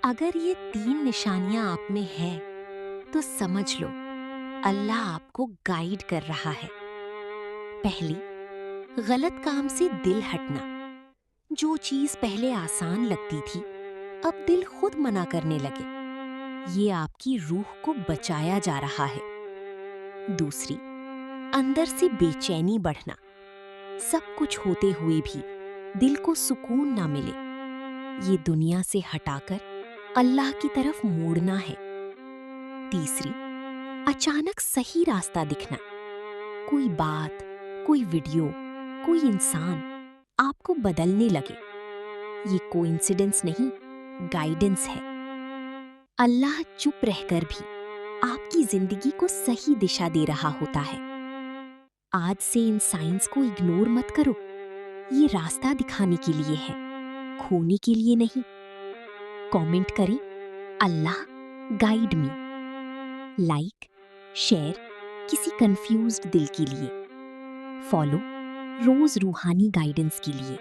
اگر یہ 3 نشانیاں آپ میں ہیں تو سمجھ لو اللہ آپ کو گائیڈ کر رہا ہے۔ پہلی، غلط کام سے دل ہٹنا۔ جو چیز پہلے آسان لگتی تھی اب دل خود منع کرنے لگے، یہ آپ کی روح کو بچایا جا رہا ہے۔ دوسری، اندر سے بے چینی بڑھنا۔ سب کچھ ہوتے ہوئے بھی دل کو سکون نہ ملے، یہ دنیا سے ہٹا کر اللہ کی طرف موڑنا ہے۔ تیسری، اچانک صحیح راستہ دکھنا۔ کوئی بات، کوئی ویڈیو، کوئی انسان آپ کو بدلنے لگے، یہ کوئنسیڈنس نہیں، گائیڈنس ہے۔ اللہ چپ رہ کر بھی آپ کی زندگی کو صحیح دشا دے رہا ہوتا ہے۔ آج سے ان سائنس کو اگنور مت کرو، یہ راستہ دکھانے کے لیے ہے، کھونے کے لیے نہیں۔ کامنٹ کریں اللہ گائیڈ می، لائک شیئر کسی کنفیوزڈ دل کے لیے، فالو روز روحانی گائیڈنس کے لیے۔